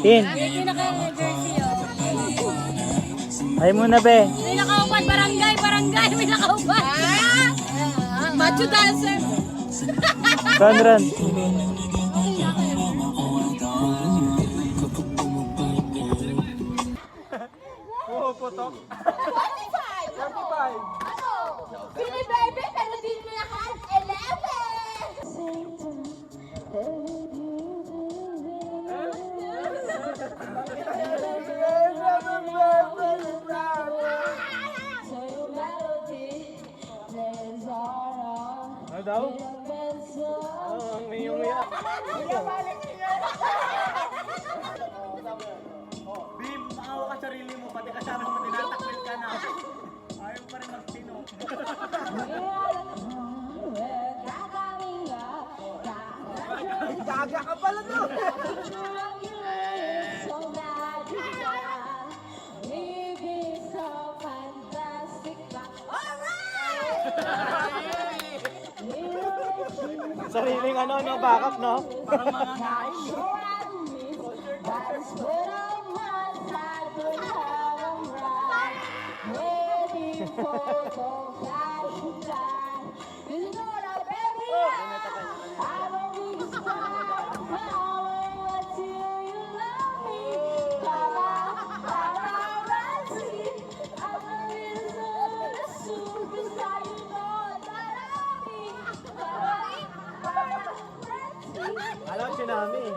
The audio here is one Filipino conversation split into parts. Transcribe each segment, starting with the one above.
Tin. May naka-jersey yun. Ay muna, be. May nakaupan, barangay, may nakaupan. Macho dancer. Run. Puputok. 45. Pili baby, pero di mo lahat. 11. Ano daw? Ang umiyak. Bim, maawa ka sarili mo, pati kasama mo, tinatakwil ka na. Ayaw pa rin magtino. Gaga ka pala to! Sariling ano, no? Backup, no? Parang mga kain. Alam si Nami.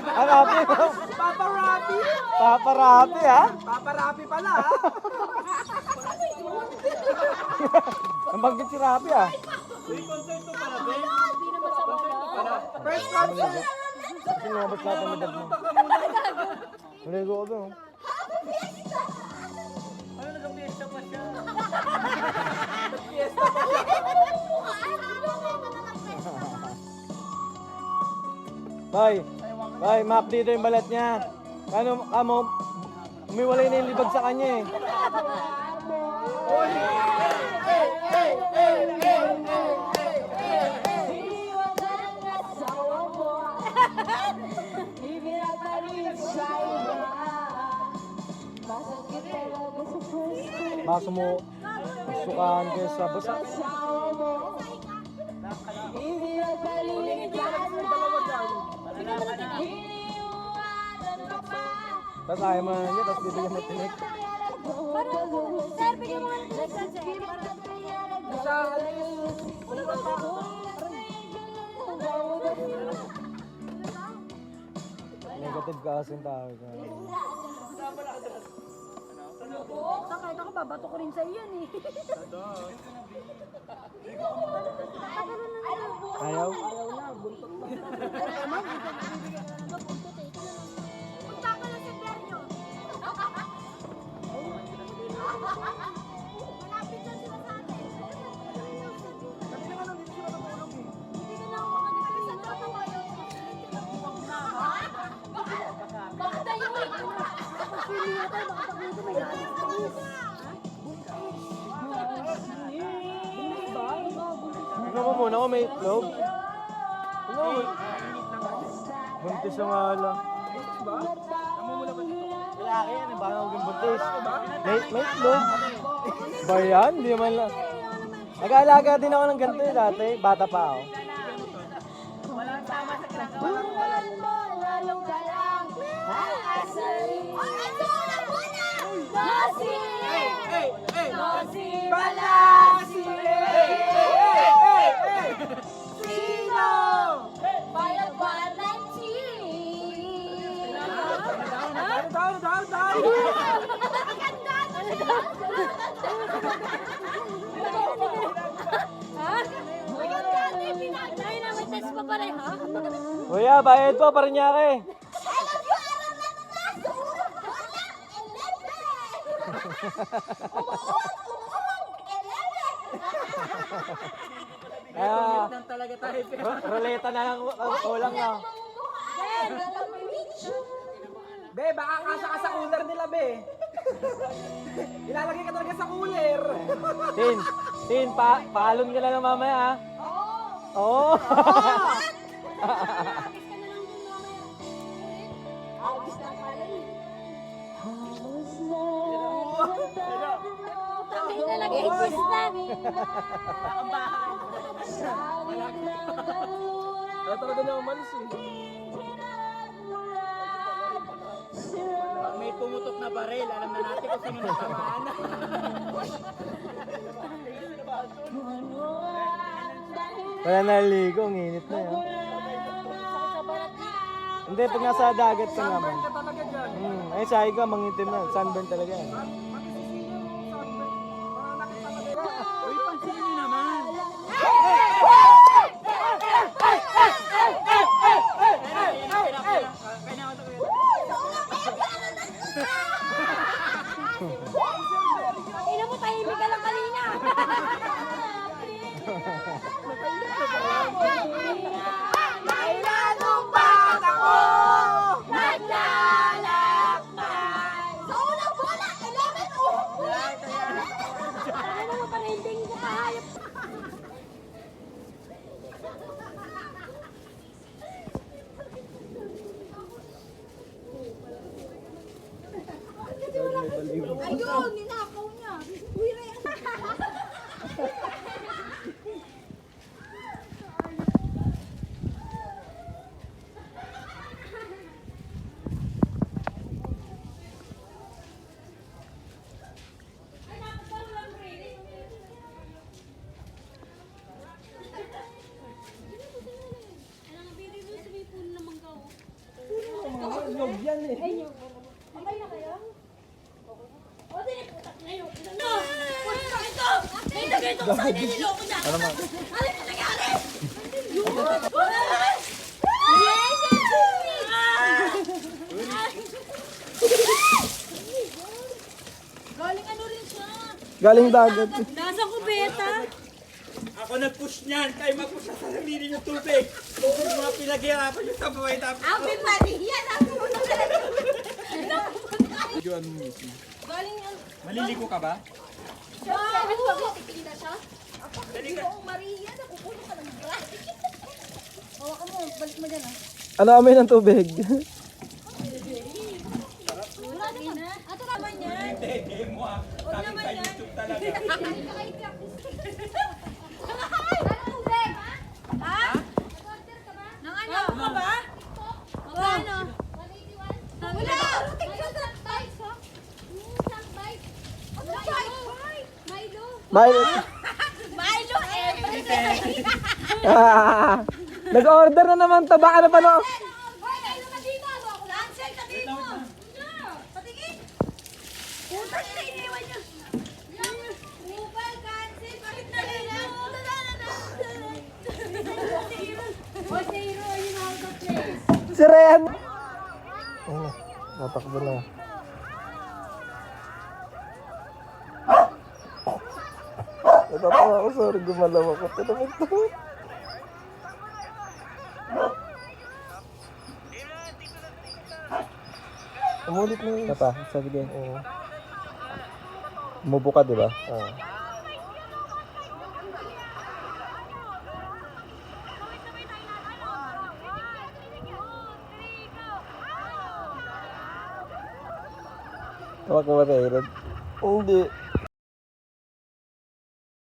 Rapi. Papa Rapi. Papa Rapi, ha? Papa Rapi pala, ha? Nabanggit si Rapi, ha? May konsento para, be? First concert. Kasi lumabas lahat ang medal mo. Naligo ko doon. Ano, nag-fiesta pa siya? Fiesta pa siya. Bay, map dito yung balat niya. Ano, kamo, umiwalay na yung libag sa kanya eh. Baso mo, sukaan kayo sa basa. Tapos ayaw mo na niya, tapos bibigyan mo tinik. Sir, bigyan mo nga ng tinik, sir. Negative ka kasi yung tao. Kahit ako, babato ko rin sa iyo yan eh. Ayaw? Punta ka lang sa Beryo. Malapit lang sila sa atin. Hindi ka na ako makadipin sa tropa ko. Baka tayo may feeling natin, baka pag dito may alis na Tignan mo muna kung may itlog. Tignan mo. Buntis ang ala. Lalaki yan, baka maging buntis. May itlog. Ba yan? Hindi naman lang. Nag-aalaga din ako ng ganito eh dati. Bata pa ako. walang tama sa kinagawa. Lalong ka lang. Nosi Balasi. Sino? Bayad Valenti. Ay na, may test pa pala, ha? Kuya, bayad po, Paranaque. Talaga tayo. Roleta na lang kulang na. Be, baka kasa ka sa cooler nila, be. Ilalagay ka talaga sa cooler. Tin, paalon ka na lang mamaya, ha? Oo. Tabi na lagay quiz na. Kaya talaga niya umalis eh. Pag may pumutok na baril, alam na natin kung sino natamaan. Wala naligo, ang init na yan. Hindi, pag nasa dagat ka naman. Ka talaga dyan. Ay, sabi ka, mangitim na. Sunburn talaga yan. Uy, pansinin niyo naman. Ina mo, tahimik ka lang kanina. Kailanong bata ko naglalakbay. Sa unang bola, 11 Ano mo pa rending sa kahayop? Ayun, ninakaw niya. Uy, Rhea. Nyog yan eh. Okay na kayo? O, diniputak na yun. Ano? Punta ka ito! May tagay ito sa kanya, niloko niya! Ano yung nangyari? Yes! Galing ano rin siya? Galing dagat. Nasa kubeta? Ako nag-push niyan, kayo mag-push sa sarili yung tubig. Yung mga pinaghirapan yung sa buhay tapos. Abi pati! Yan! Ako mo na Videoan mo mismo. Galing yan. Maliligo ka ba? Siya, bakit titinda siya? Ako, hindi ko Maria, nakukulo ka ng bra. Hawakan mo, balik mo dyan ah. Ano amoy ng tubig? Wala naman. Ato naman yan. Hindi mo ah. Huwag naman yan. YouTube talaga. Ha? Nang ano? Ano ba? Magkano? 181. Wala! Tingnan sa bites, ha? Sa bites. Ano bites? Milo. Milo. Milo everything. Nag-order na naman to. Baka na pa no? Hoy, kayo naman dito. Ano ako? Lansel, tatiin mo. Patingin. Putas na iniwan niyo. Upal, cancel. Bakit na nila? Hoy, Zero, yun out of place. Si Ryan. Ayun na. Natakbo na. Natatawa ako. Sorry, gumalaw ako. Tinamit to. Umulit na yun. Papa, sabi ko. Oo. Umubo ka, di ba? Oo. Tawag ko ba kay Rod? Hindi.